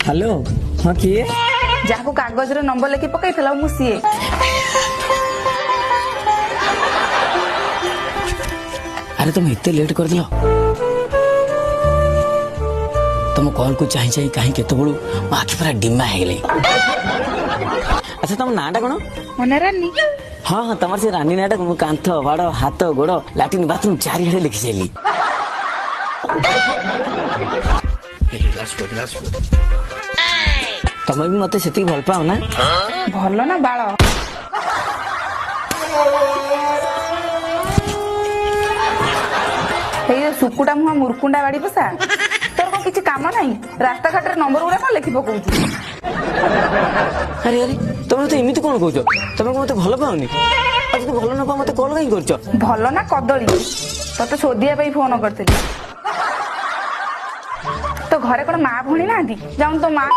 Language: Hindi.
हेलो हाँ किए जहाँ कागज रे नंबर लिखि पकईला मु सीए। अरे तुम इतने लेट कर दिल तुम कॉल को चाह चाह कहीं केत बड़ू मो आखि पूरा डिमा हो गई। अच्छा तुम नाटा कौन? रानी। हाँ हाँ तुम से रानी नाटा मु कांथ बाड़ हाथ गोड़ लाट्रिन बाथरूम चारिड़े लिखी सारी। तुम भी मत से भल पाओ ना? भल ना बाल सुकुटा मुहा मुरकुंडा बाड़ी पसा तोर को किसी काम नहीं रास्ता घाट नंबर गुड़ा कौन लिखि पकाऊ। अरे अरे तुम तो एमती कौन कौच तुम मत भल पाओनी तो भल न पा मत कॉल कहीं कर भल ना कदली ते शोधिया फोन करती तो घरे कौन माँ भणी ना जाऊन तो माँ